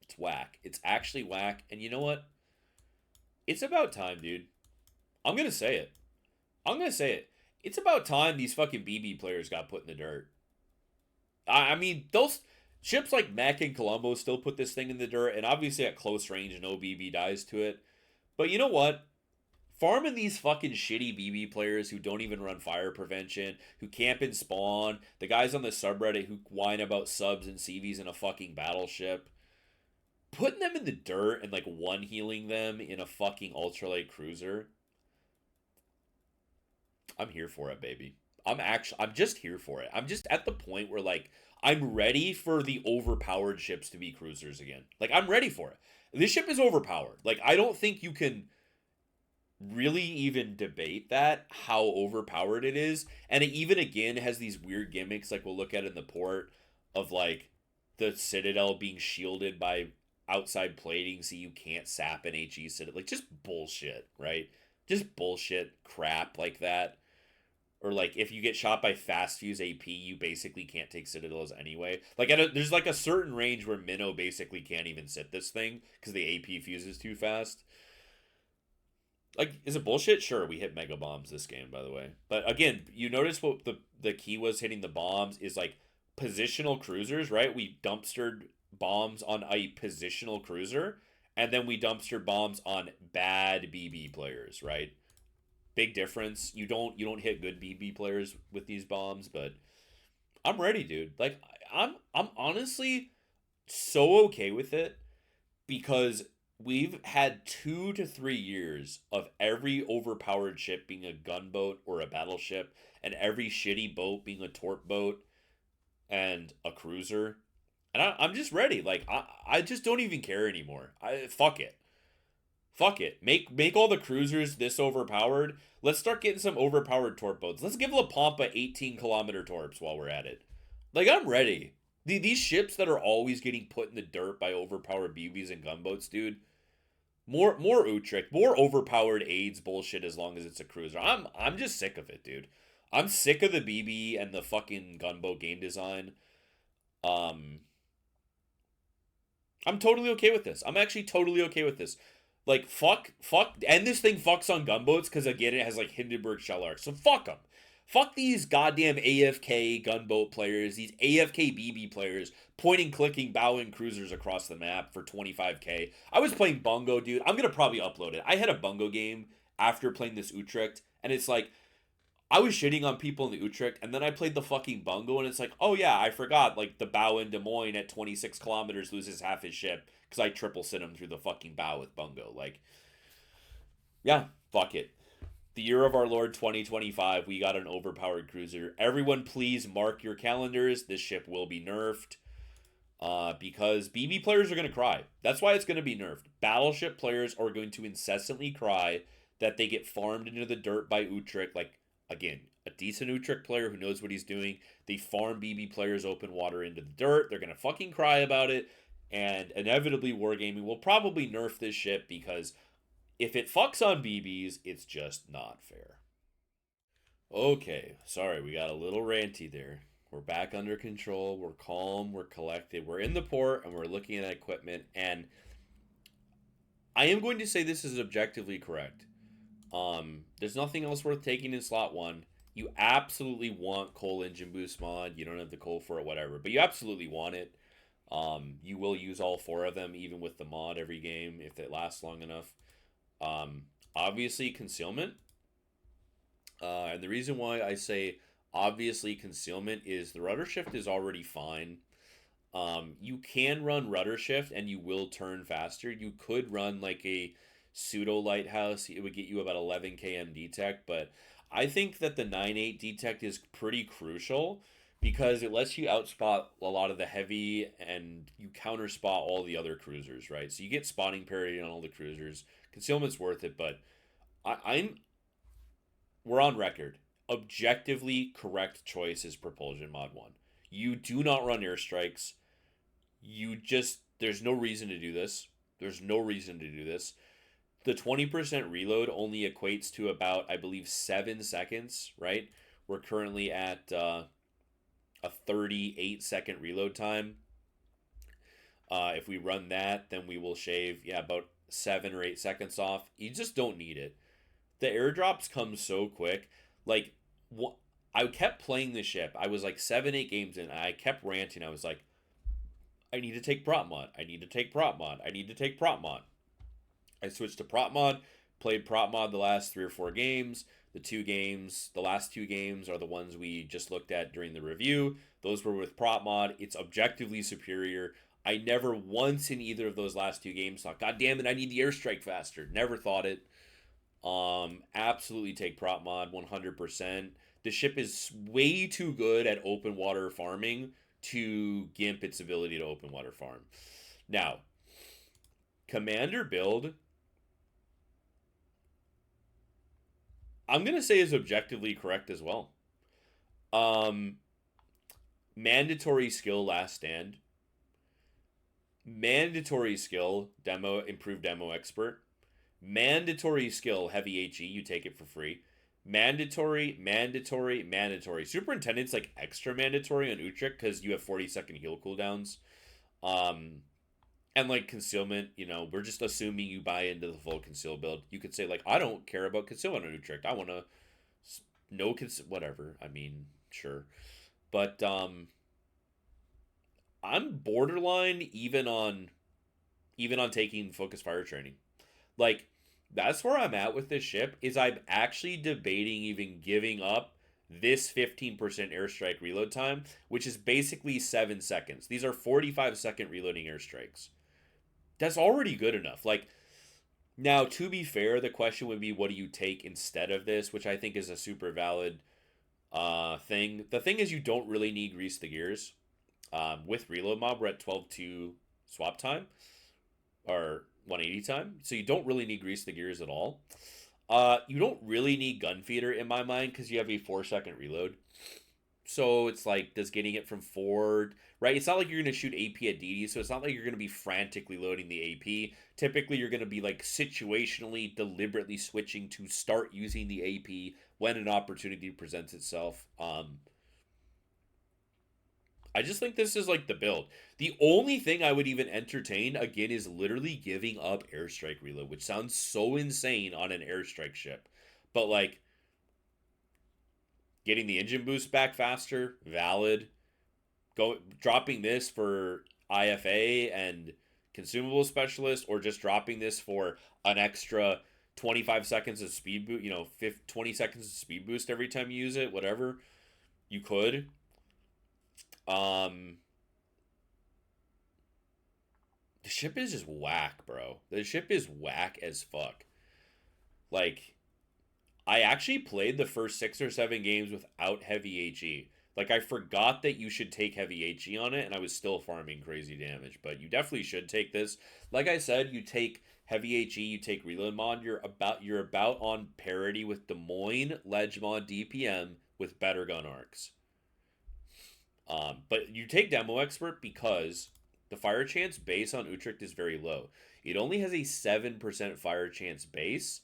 It's whack. It's actually whack. And you know what? It's about time, dude. I'm gonna say it. I'm gonna say it. It's about time these fucking BB players got put in the dirt. I mean, those ships like Mech and Colombo still put this thing in the dirt, and obviously at close range, no BB dies to it. But you know what? Farming these fucking shitty BB players who don't even run fire prevention, who camp and spawn, the guys on the subreddit who whine about subs and CVs in a fucking battleship, putting them in the dirt and like one healing them in a fucking ultralight cruiser. I'm here for it, baby. I'm just here for it. I'm just at the point where like I'm ready for the overpowered ships to be cruisers again. Like I'm ready for it. This ship is overpowered. Like I don't think you can really even debate that how overpowered it is. And it even again has these weird gimmicks like we'll look at in the port of like the Citadel being shielded by outside plating so you can't sap an HE Citadel. Like just bullshit, right? Just bullshit crap like that. Or like if you get shot by fast fuse AP, you basically can't take Citadels anyway. Like there's like a certain range where Minnow basically can't even sit this thing because the AP fuses too fast. Like, is it bullshit? Sure, we hit mega bombs this game, by the way. But again, you notice what the key was hitting the bombs is like positional cruisers, right? We dumpstered bombs on a positional cruiser, and then we dumpstered bombs on bad BB players, right? Big difference. You don't hit good BB players with these bombs, but I'm ready, dude. Like I'm honestly so okay with it because we've had 2 to 3 years of every overpowered ship being a gunboat or a battleship, and every shitty boat being a torp boat and a cruiser. And I'm just ready. Like I just don't even care anymore. Fuck it. Fuck it. Make all the cruisers this overpowered. Let's start getting some overpowered torp boats. Let's give La Pampa 18-kilometer torps while we're at it. Like I'm ready. These ships that are always getting put in the dirt by overpowered BBs and gunboats, dude. More Utrecht, more overpowered AIDS bullshit as long as it's a cruiser. I'm just sick of it, dude. I'm sick of the BB and the fucking gunboat game design. Um I'm totally okay with this. I'm actually totally okay with this. Like fuck, and this thing fucks on gunboats because again it has like Hindenburg shell arcs. So fuck them. Fuck these goddamn AFK gunboat players, these AFK BB players, pointing, clicking, bowing cruisers across the map for 25k. I was playing Bungo, dude. I'm gonna probably upload it. I had a Bungo game after playing this Utrecht, and it's like I was shitting on people in the Utrecht, and then I played the fucking Bungo, and it's like, oh yeah, I forgot, like, the bow in Des Moines at 26 kilometers loses half his ship, because I triple sit him through the fucking bow with Bungo. Like, yeah, fuck it. The year of our Lord 2025, we got an overpowered cruiser. Everyone please mark your calendars. This ship will be nerfed. Because BB players are going to cry. That's why it's going to be nerfed. Battleship players are going to incessantly cry that they get farmed into the dirt by Utrecht. Like, again, a decent Utrecht player who knows what he's doing. They farm BB players open water into the dirt. They're going to fucking cry about it. And inevitably, Wargaming will probably nerf this ship because if it fucks on BBs, it's just not fair. Okay, sorry, we got a little ranty there. We're back under control. We're calm. We're collected. We're in the port and we're looking at equipment. And I am going to say this is objectively correct. There's nothing else worth taking in slot 1. You absolutely want coal engine boost mod. You don't have the coal for it, whatever. But you absolutely want it. You will use all 4 of them, even with the mod every game, if it lasts long enough. Obviously, concealment. And the reason why I say obviously concealment is the rudder shift is already fine. You can run rudder shift and you will turn faster. You could run like a pseudo lighthouse. It would get you about 11 km detect, but I think that the 9.8 detect is pretty crucial because it lets you outspot a lot of the heavy and you counter spot all the other cruisers, right? So you get spotting parity on all the cruisers. Concealment's worth it, but we're on record. Objectively correct choice is propulsion mod 1. You do not run airstrikes. There's no reason to do this. There's no reason to do this. The 20% reload only equates to about, I believe, 7 seconds, right? We're currently at a 38-second reload time. If we run that, then we will shave, yeah, about 7 or 8 seconds off. You just don't need it. The airdrops come so quick. Like, I kept playing the ship. I was like 7, 8 games in. And I kept ranting. I was like, I need to take prop mod. I need to take prop mod. I need to take prop mod. I switched to prop mod. Played prop mod the last 3 or 4 games. The last 2 games are the ones we just looked at during the review. Those were with prop mod. It's objectively superior. I never once in either of those last 2 games thought, God damn it, I need the airstrike faster. Never thought it. Absolutely take prop mod 100%. The ship is way too good at open water farming to gimp its ability to open water farm. Now, commander build, I'm gonna say is objectively correct as well. Um, Mandatory skill last stand. Mandatory skill demo improved demo expert. Mandatory skill heavy HE, you take it for free. Mandatory. Superintendent's like extra mandatory on Utrecht because you have 40-second heal cooldowns. Um, and like concealment, we're just assuming you buy into the full conceal build. You could say like, I don't care about concealment on Utrecht. I want to no whatever. I mean, sure, but I'm borderline even on taking focus fire training. Like, that's where I'm at with this ship. Is I'm actually debating even giving up this 15% airstrike reload time, which is basically 7 seconds. These are 45-second reloading airstrikes. That's already good enough. Like, now, to be fair, the question would be, what do you take instead of this, which I think is a super valid thing. The thing is, you don't really need grease the gears. With reload mob, we're at 12-2 swap time, or 180 time, so you don't really need grease the gears at all. You don't really need gun feeder in my mind because you have a 4-second reload. So it's like, does getting it from 4, right? It's not like you're going to shoot AP at DD, so it's not like you're going to be frantically loading the AP. Typically, you're going to be like situationally, deliberately switching to start using the AP when an opportunity presents itself. I just think this is like the build. The only thing I would even entertain again is literally giving up airstrike reload, which sounds so insane on an airstrike ship. But like getting the engine boost back faster, valid. Dropping this for IFA and consumable specialist, or just dropping this for an extra 25 seconds of speed boost, 20 seconds of speed boost every time you use it, whatever. You could. Um the ship is just whack, bro. The ship is whack as fuck. Like, I actually played the first 6 or 7 games without heavy HE. Like, I forgot that you should take heavy HE on it, and I was still farming crazy damage. But you definitely should take this. Like I said, you take heavy HE, you take reload mod. You're about on parity with Des Moines ledge mod DPM with better gun arcs. But you take demo expert because the fire chance base on Utrecht is very low. It only has a 7% fire chance base.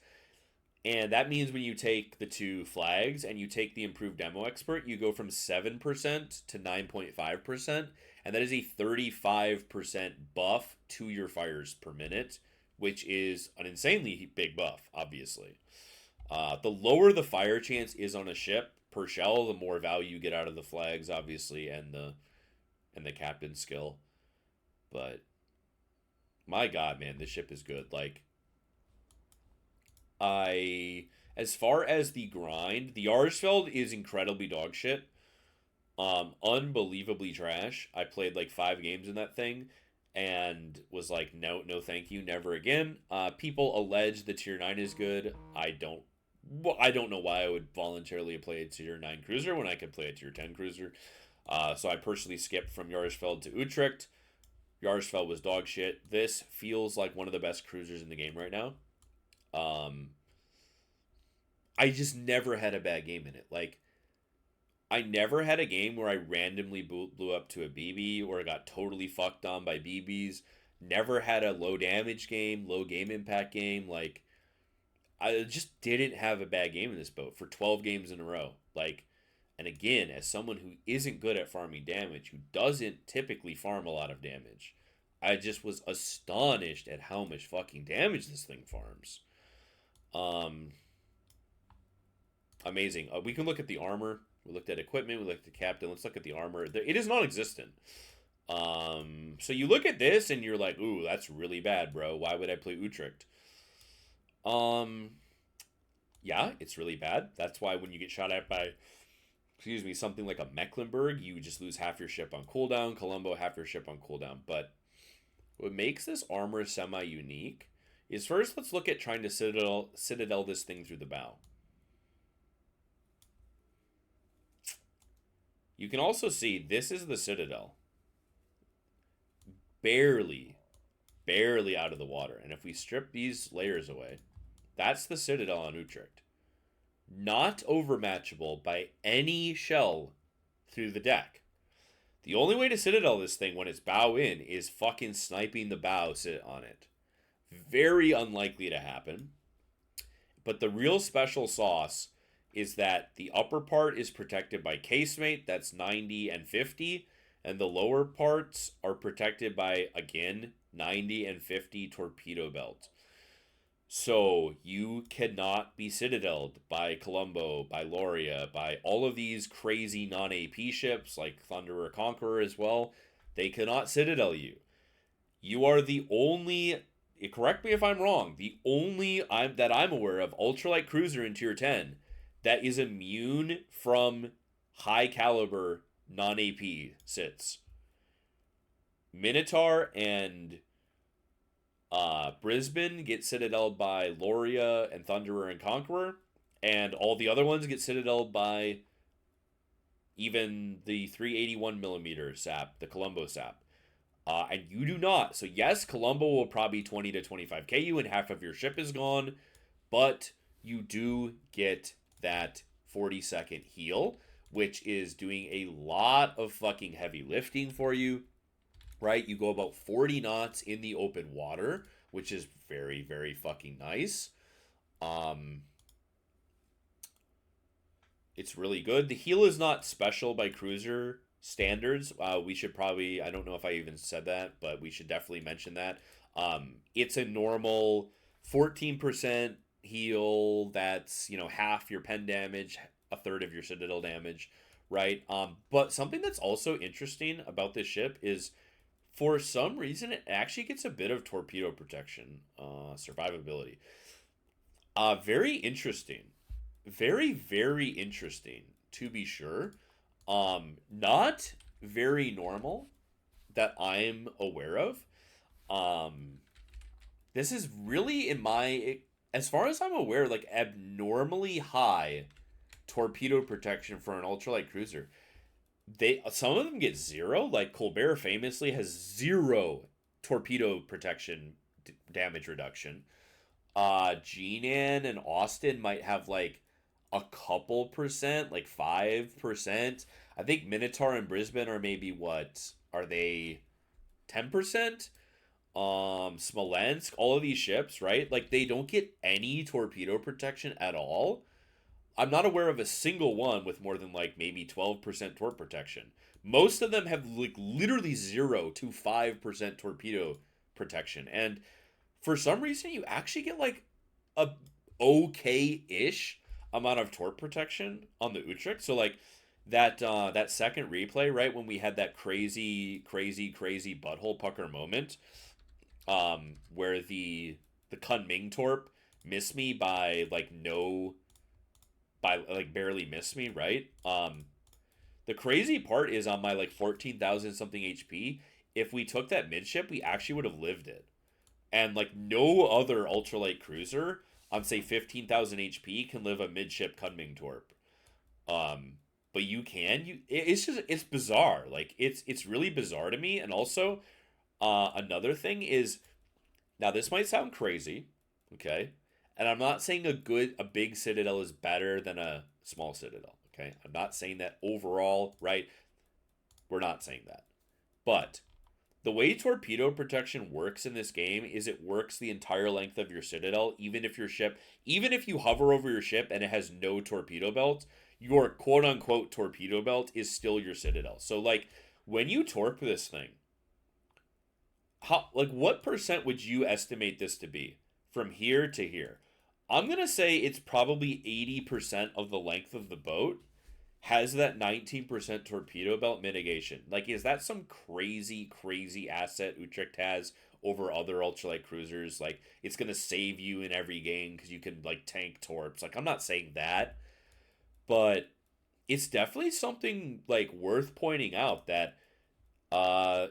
And that means when you take the 2 flags and you take the improved demo expert, you go from 7% to 9.5%. And that is a 35% buff to your fires per minute, which is an insanely big buff, obviously. The lower the fire chance is on a ship per shell, the more value you get out of the flags, obviously, and the captain skill. But my God, man, this ship is good. Like, as far as the grind, the Arsfeld is incredibly dog shit. Unbelievably trash. I played like 5 games in that thing and was like, no, no, thank you, never again. People allege the tier 9 is good. I don't know why I would voluntarily play a tier 9 cruiser when I could play a tier 10 cruiser. So I personally skipped from Jarsfeld to Utrecht. Jarsfeld was dog shit. This feels like one of the best cruisers in the game right now. I just never had a bad game in it. Like, I never had a game where I randomly blew up to a BB or got totally fucked on by BBs. Never had a low damage game, low game impact game. Like, I just didn't have a bad game in this boat for 12 games in a row. Like, and again, as someone who isn't good at farming damage, who doesn't typically farm a lot of damage, I just was astonished at how much fucking damage this thing farms. Um, Amazing. We can look at the armor. We looked at equipment. We looked at captain. Let's look at the armor. It is non-existent. So you look at this and you're like, ooh, that's really bad, bro. Why would I play Utrecht? Um, yeah, it's really bad. That's why when you get shot at by, excuse me, something like a Mecklenburg, you just lose half your ship on cooldown. Colombo, half your ship on cooldown. But what makes this armor semi-unique is first, let's look at trying to citadel this thing through the bow. You can also see this is the citadel. Barely out of the water. And if we strip these layers away, that's the citadel on Utrecht. Not overmatchable by any shell through the deck. The only way to citadel this thing when it's bow in is fucking sniping the bow sit on it. Very unlikely to happen. But the real special sauce is that the upper part is protected by casemate, that's 90 and 50, and the lower parts are protected by, again, 90 and 50 torpedo belt. So you cannot be citadeled by Colombo, by Loria, by all of these crazy non-AP ships like Thunderer Conqueror as well. They cannot citadel you. You are the only, correct me if I'm wrong, the only that I'm aware of ultralight cruiser in tier 10 that is immune from high caliber non-AP sits. Minotaur and Brisbane get citadeled by Loria and Thunderer and Conqueror, and all the other ones get citadeled by even the 381mm sap, the Colombo sap. And you do not. So yes, Colombo will probably 20 to 25k you and half of your ship is gone, but you do get that 40-second heal, which is doing a lot of fucking heavy lifting for you, right? You go about 40 knots in the open water, which is very, very fucking nice. It's really good. The heal is not special by cruiser standards. We should probably, I don't know if I even said that, but we should definitely mention that. It's a normal 14% heal that's, half your pen damage, a third of your citadel damage, right? But something that's also interesting about this ship is for some reason it actually gets a bit of torpedo protection, survivability. Very interesting. Very, very interesting, to be sure. Not very normal that I'm aware of. This is really, as far as I'm aware, like abnormally high torpedo protection for an ultralight cruiser. Some of them get zero, like Colbert famously has zero torpedo protection damage reduction. Jinan and Austin might have like a couple percent, like 5%. I think Minotaur and Brisbane are maybe what are they 10%? Smolensk, all of these ships, right? Like they don't get any torpedo protection at all. I'm not aware of a single one with more than like maybe 12% torp protection. Most of them have like literally 0 to 5% torpedo protection. And for some reason you actually get like a okay-ish amount of torp protection on the Utrecht. So like that second replay, right, when we had that crazy butthole pucker moment, where the Kunming torp missed me by barely missed me, right? The crazy part is on my like 14,000 something HP, if we took that midship, we actually would have lived it. And like no other ultralight cruiser on say 15,000 HP can live a midship Kunming torp. But you can. It's bizarre. Like it's really bizarre to me. And also, another thing is, now this might sound crazy, okay? And I'm not saying a big citadel is better than a small citadel, okay? I'm not saying that overall, right? We're not saying that. But the way torpedo protection works in this game is it works the entire length of your citadel, even if you hover over your ship and it has no torpedo belt, your quote-unquote torpedo belt is still your citadel. So, like, when you torp this thing, how, like, what percent would you estimate this to be from here to here? I'm gonna say it's probably 80% of the length of the boat has that 19% torpedo belt mitigation. Like, is that some crazy, crazy asset Utrecht has over other ultralight cruisers? Like, it's gonna save you in every game because you can like tank torps. Like, I'm not saying that, but it's definitely something like worth pointing out that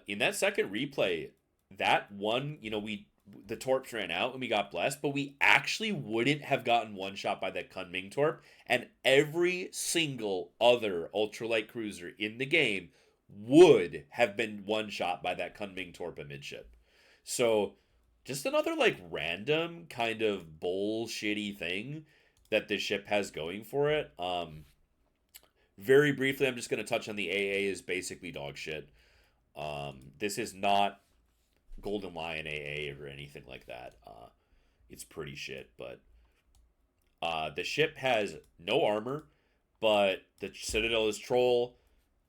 in that second replay, that one, we the torps ran out and we got blessed, but we actually wouldn't have gotten one shot by that Kunming torp, and every single other ultralight cruiser in the game would have been one shot by that Kunming torp amidship. So just another like random kind of bullshitty thing that this ship has going for it. Very briefly, I'm just going to touch on the AA is basically dog shit. This is not Golden Lion AA or anything like that. It's pretty shit, but the ship has no armor, but the Citadel is troll.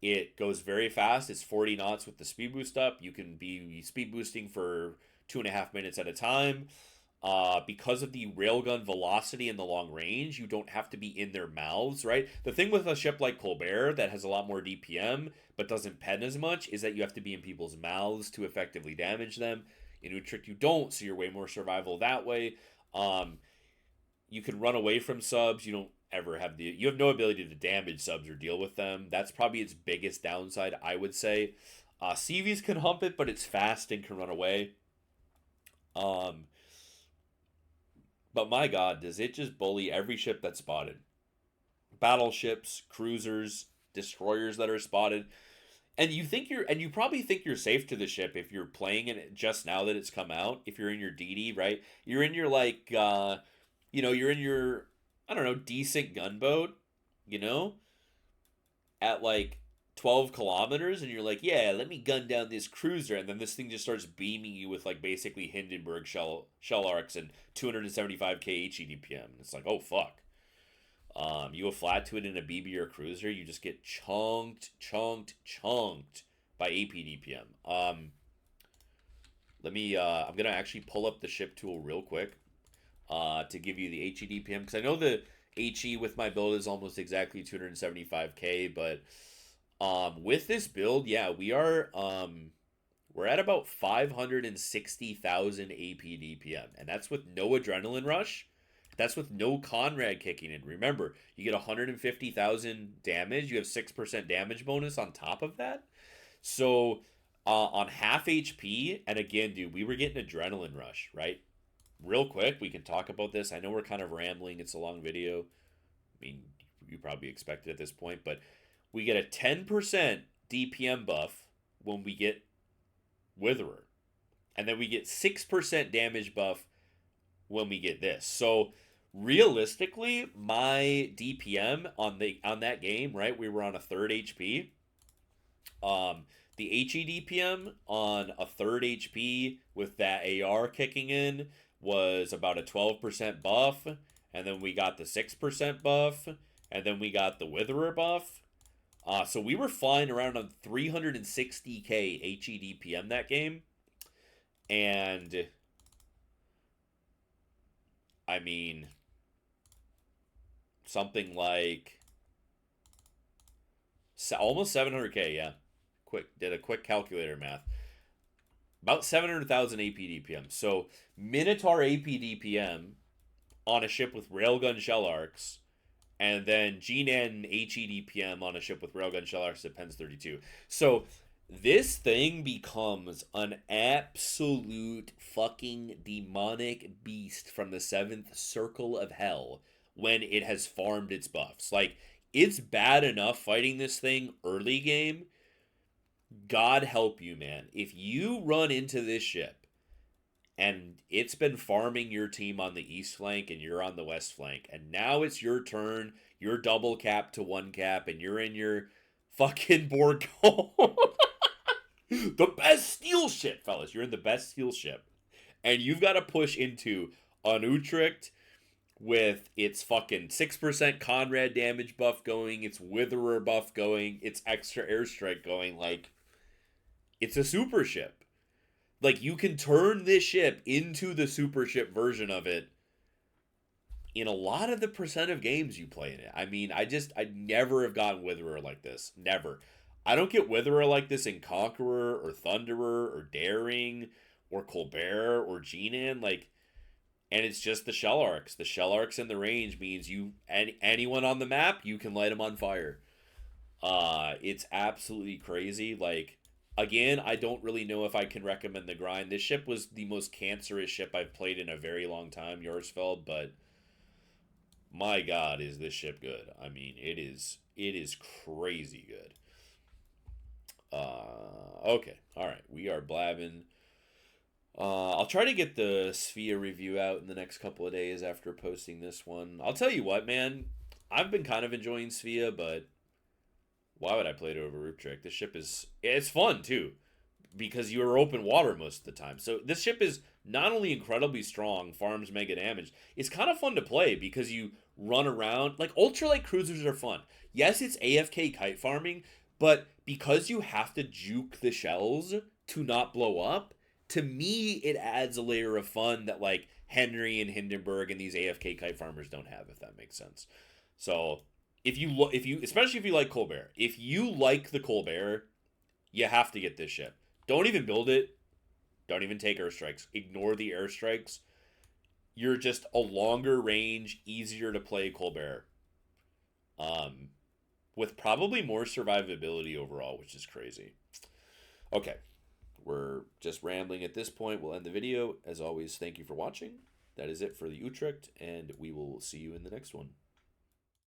It goes very fast. It's 40 knots with the speed boost up. You can be speed boosting for 2.5 minutes at a time. Because of the railgun velocity and the long range, you don't have to be in their mouths, right? The thing with a ship like Colbert that has a lot more DPM but doesn't pen as much is that you have to be in people's mouths to effectively damage them. In Utrecht, you don't, so you're way more survival that way. You can run away from subs. You don't ever have you have no ability to damage subs or deal with them. That's probably its biggest downside, I would say. CVs can hump it, but it's fast and can run away. But my god, does it just bully every ship that's spotted? Battleships, cruisers, destroyers that are spotted. And you probably think you're safe to the ship if you're playing it just now that it's come out. If you're in your DD, right? You're in your like you're in your, I don't know, decent gunboat, you know, at like 12 kilometers, and you're like, yeah, let me gun down this cruiser, and then this thing just starts beaming you with like basically Hindenburg shell arcs and 275k HEDPM. And it's like, oh fuck. You go flat to it in a BB or cruiser, you just get chunked by APDPM. I'm gonna actually pull up the ship tool real quick to give you the HEDPM, because I know the HE with my build is almost exactly 275k, but with this build, yeah, we're at about 560,000 APDPM, and that's with no adrenaline rush. That's with no Conrad kicking in. Remember, you get 150,000 damage. You have 6% damage bonus on top of that. So on half HP, and again, dude, we were getting adrenaline rush, right? Real quick, we can talk about this. I know we're kind of rambling. It's a long video. I mean, you probably expect it at this point, but we get a 10% DPM buff when we get Witherer. And then we get 6% damage buff when we get this. So realistically, my DPM on that game, right? We were on a third HP. The HE DPM on a third HP with that AR kicking in was about a 12% buff, and then we got the 6% buff, and then we got the Witherer buff. So we were flying around on 360k HE DPM that game, and I mean, something like almost 700k, yeah. Did a quick calculator math. About 700,000 APDPM. So Minotaur APDPM on a ship with railgun shell arcs, and then GNAN HEDPM on a ship with railgun shell arcs at Pens 32. So this thing becomes an absolute fucking demonic beast from the 7th circle of hell when it has farmed its buffs. Like, it's bad enough fighting this thing early game. God help you, man. If you run into this ship and it's been farming your team on the east flank and you're on the west flank, and now it's your turn, you're double cap to one cap, and you're in your fucking Borg. The best steel ship, fellas. You're in the best steel ship. And you've got to push into an Utrecht with its fucking 6% Conrad damage buff going, its Witherer buff going, its extra airstrike going. Like, it's a super ship. Like, you can turn this ship into the super ship version of it in a lot of the percent of games you play in it. I mean, I never have gotten Witherer like this. Never. I don't get Witherer like this in Conqueror or Thunderer or Daring or Colbert or Genan. Like, and it's just the shell arcs. The shell arcs in the range means anyone on the map, you can light them on fire. It's absolutely crazy. Like, again, I don't really know if I can recommend the grind. This ship was the most cancerous ship I've played in a very long time, Yorsfeld, but my God, is this ship good? I mean, it is crazy good. Okay, all right, we are blabbing. I'll try to get the Sphere review out in the next couple of days after posting this one. I'll tell you what, man, I've been kind of enjoying Sphere, but why would I play it over Utrecht? This ship it's fun too, because you're open water most of the time. So this ship is not only incredibly strong, farms mega damage, it's kind of fun to play because you run around. Like, ultralight cruisers are fun. Yes, it's AFK kite farming, but because you have to juke the shells to not blow up, to me it adds a layer of fun that, like, Henry and Hindenburg and these AFK kite farmers don't have, if that makes sense. So if you especially if you like Colbert, if you like the Colbert, you have to get this ship. Don't even build it. Don't even take airstrikes. Ignore the airstrikes. You're just a longer range, easier to play Colbert. Um, with probably more survivability overall, which is crazy. Okay, we're just rambling at this point. We'll end the video. As always, thank you for watching. That is it for the Utrecht, and we will see you in the next one.